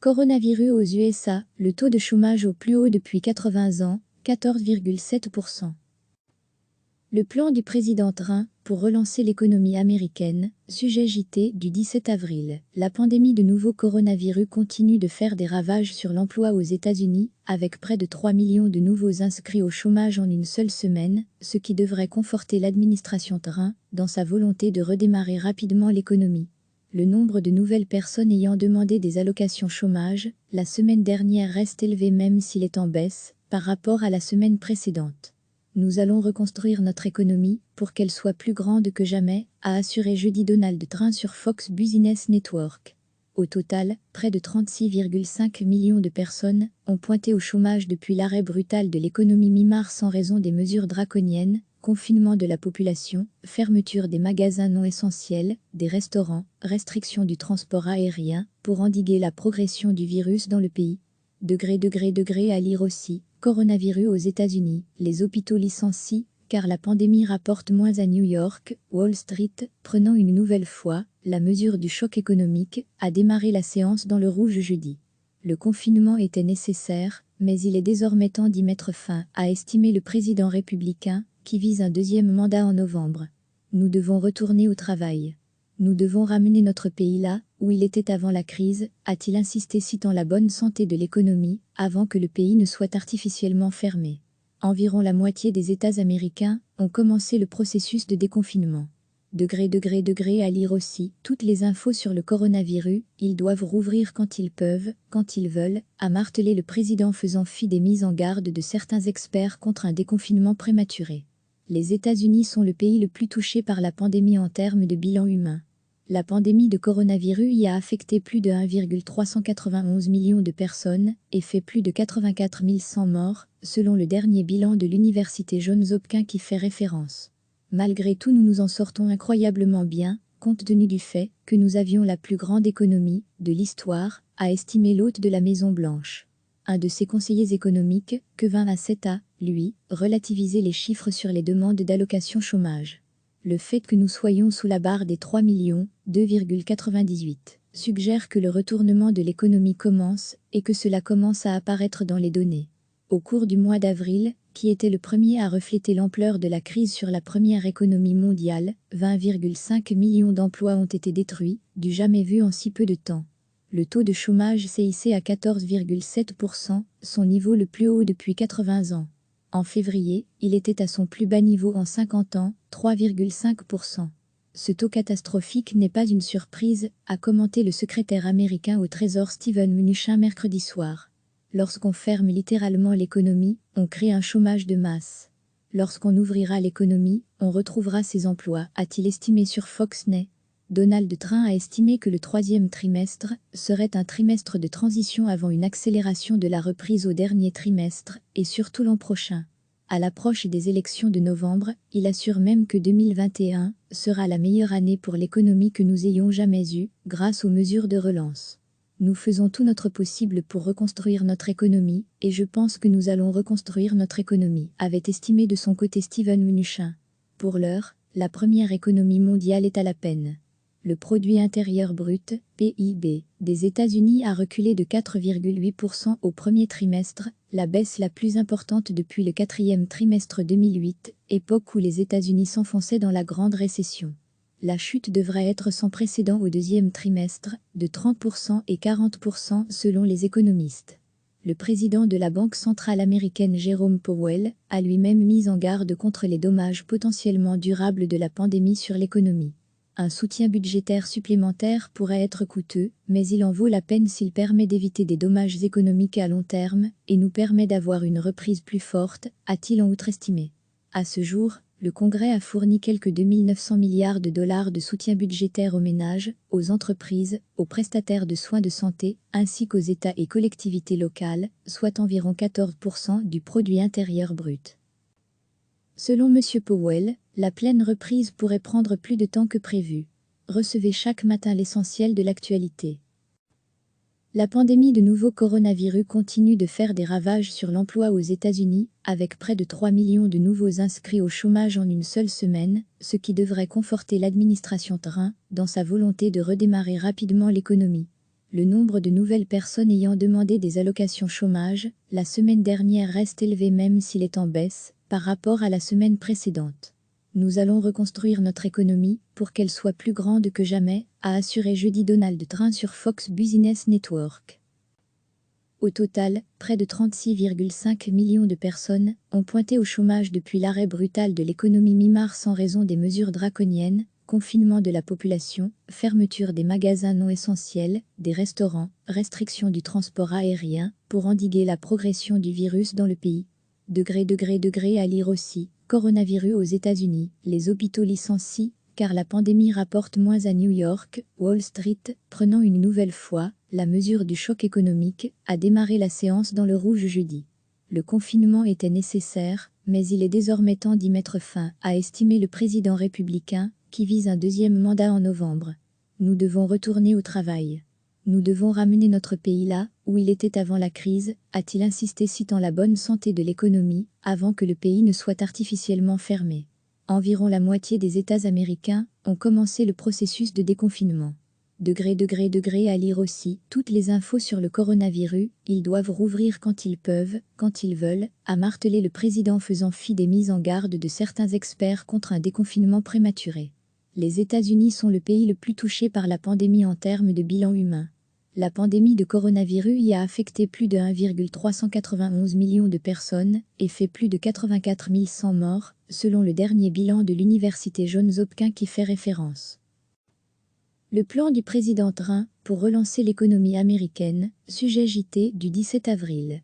Coronavirus aux USA, le taux de chômage au plus haut depuis 80 ans, 14,7%. Le plan du président Trump pour relancer l'économie américaine, sujet JT du 17 avril. La pandémie de nouveau coronavirus continue de faire des ravages sur l'emploi aux États-Unis, avec près de 3 millions de nouveaux inscrits au chômage en une seule semaine, ce qui devrait conforter l'administration Trump dans sa volonté de redémarrer rapidement l'économie. Le nombre de nouvelles personnes ayant demandé des allocations chômage, la semaine dernière reste élevé même s'il est en baisse, par rapport à la semaine précédente. Nous allons reconstruire notre économie pour qu'elle soit plus grande que jamais, a assuré jeudi Donald Trump sur Fox Business Network. Au total, près de 36,5 millions de personnes ont pointé au chômage depuis l'arrêt brutal de l'économie mi-mars en raison des mesures draconiennes, confinement de la population, fermeture des magasins non essentiels, des restaurants, restriction du transport aérien, pour endiguer la progression du virus dans le pays. Degré à lire aussi, coronavirus aux États-Unis, les hôpitaux licencient, car la pandémie rapporte moins à New York, Wall Street, prenant une nouvelle fois, la mesure du choc économique, a démarré la séance dans le rouge jeudi. Le confinement était nécessaire, mais il est désormais temps d'y mettre fin, a estimé le président républicain, qui vise un deuxième mandat en novembre. Nous devons retourner au travail. Nous devons ramener notre pays là, où il était avant la crise, a-t-il insisté citant la bonne santé de l'économie, avant que le pays ne soit artificiellement fermé. Environ la moitié des États américains ont commencé le processus de déconfinement. Degré à lire aussi, toutes les infos sur le coronavirus, ils doivent rouvrir quand ils peuvent, quand ils veulent, a martelé le président faisant fi des mises en garde de certains experts contre un déconfinement prématuré. Les États-Unis sont le pays le plus touché par la pandémie en termes de bilan humain. La pandémie de coronavirus y a affecté plus de 1,391 million de personnes et fait plus de 84 100 morts, selon le dernier bilan de l'université Johns Hopkins qui fait référence. Malgré tout, nous nous en sortons incroyablement bien, compte tenu du fait que nous avions la plus grande économie de l'histoire, a estimé l'hôte de la Maison-Blanche. Un de ses conseillers économiques, Kevin Hassett, a, lui, relativisé les chiffres sur les demandes d'allocation chômage. Le fait que nous soyons sous la barre des 3 millions, 2,98, suggère que le retournement de l'économie commence et que cela commence à apparaître dans les données. Au cours du mois d'avril, qui était le premier à refléter l'ampleur de la crise sur la première économie mondiale, 20,5 millions d'emplois ont été détruits, du jamais vu en si peu de temps. Le taux de chômage s'est hissé à 14,7%, son niveau le plus haut depuis 80 ans. En février, il était à son plus bas niveau en 50 ans, 3,5%. Ce taux catastrophique n'est pas une surprise, a commenté le secrétaire américain au Trésor Steven Mnuchin mercredi soir. Lorsqu'on ferme littéralement l'économie, on crée un chômage de masse. Lorsqu'on ouvrira l'économie, on retrouvera ses emplois, a-t-il estimé sur Fox News. Donald Trump a estimé que le troisième trimestre serait un trimestre de transition avant une accélération de la reprise au dernier trimestre, et surtout l'an prochain. À l'approche des élections de novembre, il assure même que 2021 sera la meilleure année pour l'économie que nous ayons jamais eue, grâce aux mesures de relance. Nous faisons tout notre possible pour reconstruire notre économie, et je pense que nous allons reconstruire notre économie, avait estimé de son côté Steven Mnuchin. Pour l'heure, la première économie mondiale est à la peine. Le produit intérieur brut, PIB, des États-Unis a reculé de 4,8% au premier trimestre, la baisse la plus importante depuis le quatrième trimestre 2008, époque où les États-Unis s'enfonçaient dans la grande récession. La chute devrait être sans précédent au deuxième trimestre, de 30% et 40% selon les économistes. Le président de la Banque centrale américaine Jerome Powell a lui-même mis en garde contre les dommages potentiellement durables de la pandémie sur l'économie. Un soutien budgétaire supplémentaire pourrait être coûteux, mais il en vaut la peine s'il permet d'éviter des dommages économiques à long terme et nous permet d'avoir une reprise plus forte, a-t-il en outre-estimé. À ce jour, le Congrès a fourni quelques 2 900 milliards de dollars de soutien budgétaire aux ménages, aux entreprises, aux prestataires de soins de santé, ainsi qu'aux États et collectivités locales, soit environ 14% du produit intérieur brut. Selon M. Powell, la pleine reprise pourrait prendre plus de temps que prévu. Recevez chaque matin l'essentiel de l'actualité. La pandémie de nouveau coronavirus continue de faire des ravages sur l'emploi aux États-Unis, avec près de 3 millions de nouveaux inscrits au chômage en une seule semaine, ce qui devrait conforter l'administration Trump dans sa volonté de redémarrer rapidement l'économie. Le nombre de nouvelles personnes ayant demandé des allocations chômage, la semaine dernière reste élevé même s'il est en baisse, par rapport à la semaine précédente. Nous allons reconstruire notre économie pour qu'elle soit plus grande que jamais, a assuré jeudi Donald Trump sur Fox Business Network. Au total, près de 36,5 millions de personnes ont pointé au chômage depuis l'arrêt brutal de l'économie mi-mars en raison des mesures draconiennes, confinement de la population, fermeture des magasins non essentiels, des restaurants, restriction du transport aérien, pour endiguer la progression du virus dans le pays. Degré à lire aussi, coronavirus aux États-Unis, les hôpitaux licencient, car la pandémie rapporte moins à New York, Wall Street, prenant une nouvelle fois la mesure du choc économique, a démarré la séance dans le rouge jeudi. Le confinement était nécessaire, mais il est désormais temps d'y mettre fin, a estimé le président républicain, qui vise un deuxième mandat en novembre. Nous devons retourner au travail. Nous devons ramener notre pays là où il était avant la crise, a-t-il insisté citant la bonne santé de l'économie, avant que le pays ne soit artificiellement fermé. Environ la moitié des États américains ont commencé le processus de déconfinement. Degré à lire aussi, toutes les infos sur le coronavirus, ils doivent rouvrir quand ils peuvent, quand ils veulent, a martelé le président faisant fi des mises en garde de certains experts contre un déconfinement prématuré. Les États-Unis sont le pays le plus touché par la pandémie en termes de bilan humain. La pandémie de coronavirus y a affecté plus de 1,391 million de personnes et fait plus de 84 100 morts, selon le dernier bilan de l'université Johns Hopkins qui fait référence. Le plan du président Trump pour relancer l'économie américaine, sujet JT du 17 avril.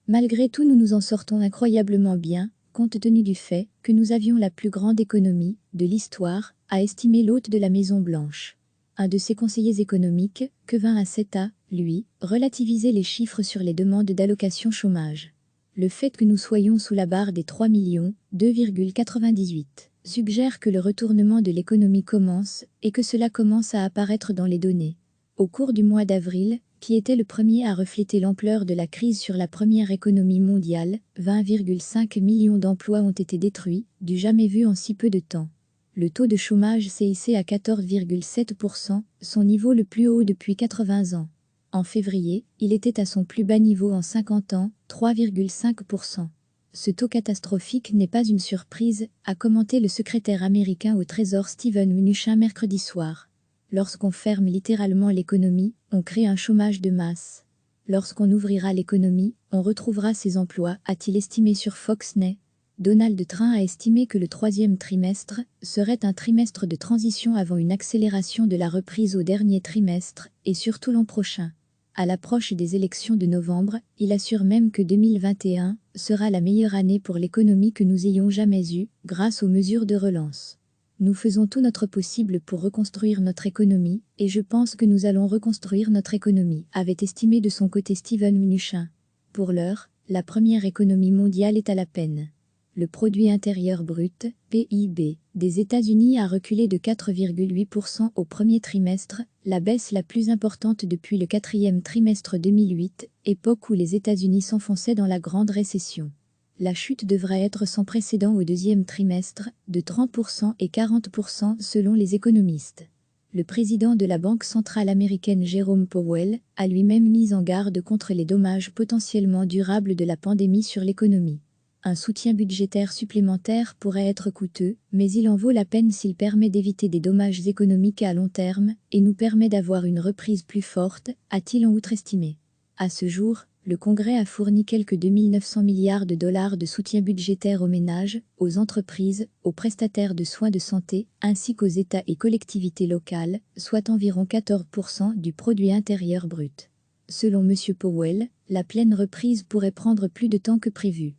Malgré tout, nous nous en sortons incroyablement bien, compte tenu du fait que nous avions la plus grande économie de l'histoire, a estimé l'hôte de la Maison-Blanche. Un de ses conseillers économiques, Kevin Hassett, a, lui, relativisé les chiffres sur les demandes d'allocation chômage. Le fait que nous soyons sous la barre des 3 millions, 2,98, suggère que le retournement de l'économie commence et que cela commence à apparaître dans les données. Au cours du mois d'avril, qui était le premier à refléter l'ampleur de la crise sur la première économie mondiale, 20,5 millions d'emplois ont été détruits, du jamais vu en si peu de temps. Le taux de chômage s'est hissé à 14,7%, son niveau le plus haut depuis 80 ans. En février, il était à son plus bas niveau en 50 ans, 3,5%. Ce taux catastrophique n'est pas une surprise, a commenté le secrétaire américain au Trésor Steven Mnuchin mercredi soir. Lorsqu'on ferme littéralement l'économie, on crée un chômage de masse. Lorsqu'on ouvrira l'économie, on retrouvera ses emplois, a-t-il estimé sur Fox News. Donald Trump a estimé que le troisième trimestre serait un trimestre de transition avant une accélération de la reprise au dernier trimestre, et surtout l'an prochain. À l'approche des élections de novembre, il assure même que 2021 sera la meilleure année pour l'économie que nous ayons jamais eue, grâce aux mesures de relance. Nous faisons tout notre possible pour reconstruire notre économie, et je pense que nous allons reconstruire notre économie, avait estimé de son côté Steven Mnuchin. Pour l'heure, la première économie mondiale est à la peine. Le produit intérieur brut, PIB, des États-Unis a reculé de 4,8% au premier trimestre, la baisse la plus importante depuis le quatrième trimestre 2008, époque où les États-Unis s'enfonçaient dans la grande récession. La chute devrait être sans précédent au deuxième trimestre, de 30% et 40% selon les économistes. Le président de la Banque centrale américaine Jerome Powell a lui-même mis en garde contre les dommages potentiellement durables de la pandémie sur l'économie. Un soutien budgétaire supplémentaire pourrait être coûteux, mais il en vaut la peine s'il permet d'éviter des dommages économiques à long terme et nous permet d'avoir une reprise plus forte, a-t-il en outre-estimé. À ce jour, le Congrès a fourni quelques 2 900 milliards de dollars de soutien budgétaire aux ménages, aux entreprises, aux prestataires de soins de santé, ainsi qu'aux États et collectivités locales, soit environ 14% du produit intérieur brut. Selon M. Powell, la pleine reprise pourrait prendre plus de temps que prévu.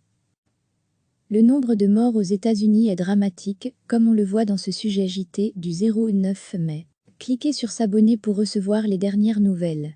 Le nombre de morts aux États-Unis est dramatique, comme on le voit dans ce sujet JT du 09 mai. Cliquez sur s'abonner pour recevoir les dernières nouvelles.